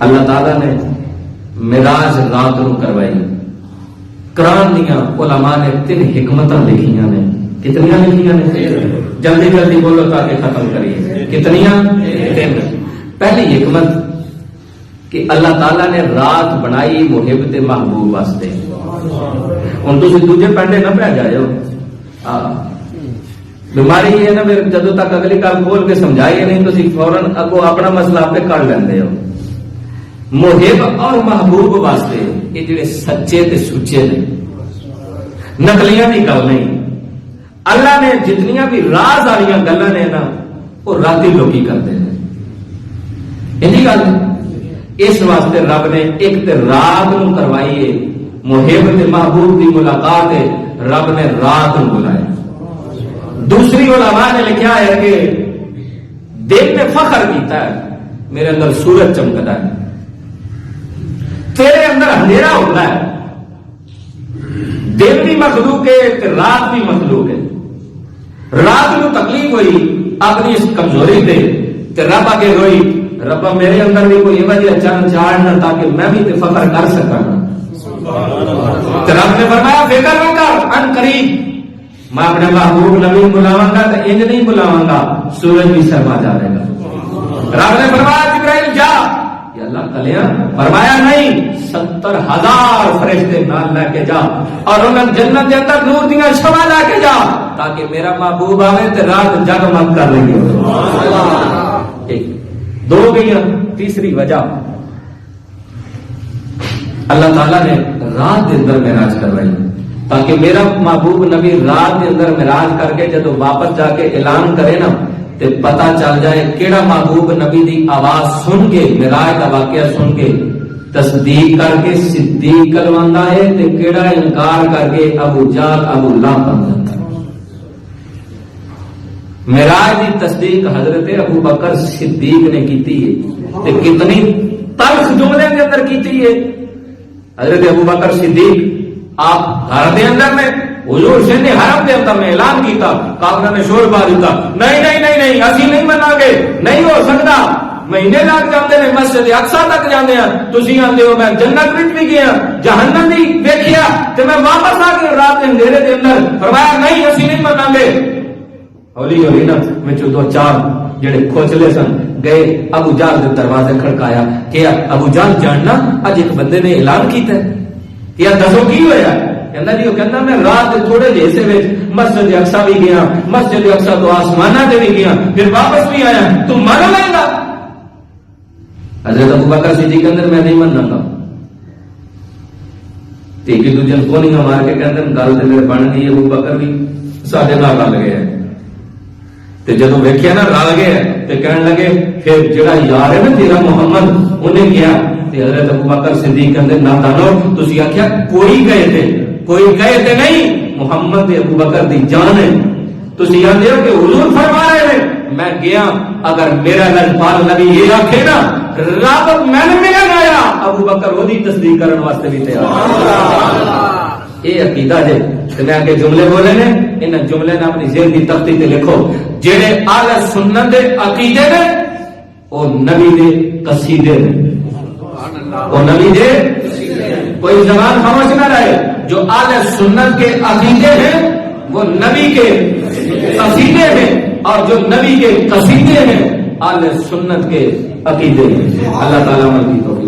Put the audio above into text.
اللہ تعالیٰ نے معراج رات نو کروائی. قرآن دیا علماء نے 3 حکمت لکھیاں نے. کتنی لکھیاں نے؟ جلدی جلدی بولو تاکہ ختم کریے. کتنی؟ 3. پہلی حکمت کہ اللہ تعالیٰ نے رات بنائی محب تے محبوب واسطے. ہوں تھی دوجے پینڈے نہ پہ جاؤ. بیماری یہ ہے نا پھر جدو تک اگلی گل کھول کے سمجھائیے نہیں تو فوراً اگو اپنا مسئلہ آپ کر لیندے ہو. محب اور محبوب واسطے یہ جڑے سچے تے سچے نے نقلیاں کی گل نہیں. اللہ نے جتنیاں بھی راز والی گلاں نے نا وہ راتی لوکی کرتے ہیں. یہی گل اس واسطے رب نے ایک تے رات نو کروائی ہے. محب تے محبوب کی ملاقات ہے رب نے رات نو بلایا. دوسری علماء نے لکھا ہے کہ دل نے فخر کیتا ہے میرے اندر سورج چمکتا ہے, تیرے اندر اندھیرا ہوتا ہے. دن بھی مخلوق ہے رات بھی مخلوق ہے. رات کو تکلیف ہوئی اپنی اس کمزوری سے رب آگے روئی, ربا میرے اندر بھی کوئی وجہ چند چاڑنا تاکہ میں بھی فخر کر سکا. رب نے فرمایا فکر نہ کر, ان قریب میں اپنے محبوب نبی بلاواں گا تو انج نہیں بلاواں گا سورج بھی شرما جائے گا. رب نے فرمایا جبرائیل جا, یا اللہ کلیاں فرمایا نہیں 70,000 فرشتے نال لے کے جا اور انہیں جنت کے اندر نور دیاں شمع لے کے جا تاکہ میرا محبوب آوے تے رات جگمگ کر لگی. ایک 2 گئیاں. تیسری وجہ اللہ تعالیٰ نے رات کے اندر معراج کروائی تاکہ میرا محبوب نبی رات کے اندر معراج کر کے جب واپس جا کے اعلان کرے نا تے پتہ چل جائے کیڑا محبوب نبی دی آواز سن کے معراج کا واقعہ سن کے تصدیق کر کے صدیق کروانا ہے تے کیڑا انکار کر کے ابو جہل ابو لہب بن جاتا ہے. معراج کی تصدیق حضرت ابو بکر صدیق نے کیتی ہے تے کتنی تلخ جملے کے اندر کیتی ہے. حضرت ابو بکر صدیق آپ گھر دے اندر میں حضور سے نے حرم دے اندر میں اعلان کیتا, کافروں نے شور پا دیتا نہیں نہیں نہیں نہیں اسی نہیں مناں گے, نہیں ہو سکتا. مہینے لگ جاندے نے مسجد اقصا تک جاندے ہیں, تسی آندے ہو میں جنت وچ بھی گیا جہنم بھی ویکھیا تے میں واپس آ کے رات دے اندھیرے دے اندر فرمایا نہیں اسی نہیں مناں گے. ہولی ہولی نا وچ 2-4 جڑے کھوچلے سن گئے ابو جہل دے دروازے کھڑکایا کہ ابو جہل جاننا اج ایک بندے نے اعلان کیتا ہے یا دسو کی ہویا. کہندا جی وہ کہندا میں رات دے تھوڑے جے حصے وچ مسجد اقصا بھی گیا, مسجد اقصا تو آسماناں تے بھی گیا, پھر واپس بھی آیا, تو مان لے گا. حضرت ابو بکر صدیق اندر میں نہیں مننا گا. تے کہ دوجے کو نہیں مار کے کہندے گل تے میرے بن گئی. ابو بکر بھی ساڈے نال رل گئے تے جدوں ویکھیا نا رل گئے تے کہن لگے پھر جڑا یار ہے نا تیرا محمد انہیں کیا. تے حضرت ابو بکر صدیق اندر نہ دانو تسی آکھیا کوئی گئے تھے نہیں, محمد ابو بکر دی جان ہے. تسی آندے ہو کہ حضور فرما رہے ہیں میں گیا, اگر میرا لجپال نبی یہ آکھے نا رب میں نے ملن آیا ابو بکر وہی تصدیق کرنے واسطے بھی تیار. یہ عقیدہ ہے. میں آگے جملے بولے نے, ان جملے نے اپنی ذہن کی تختی تے لکھو. جڑے اہل سنت دے عقیدے نے وہ نبی دے قصیدے نے, وہ نبی دے کوئی زبان خاموش نہ رہے. جو اہل سنت کے عقیدے ہیں وہ نبی کے قصیدے ہیں, اور جو نبی کے قصیدے ہیں اہل سنت کے عقیدے ہیں. اللہ تعالیٰ عمل کی توفیق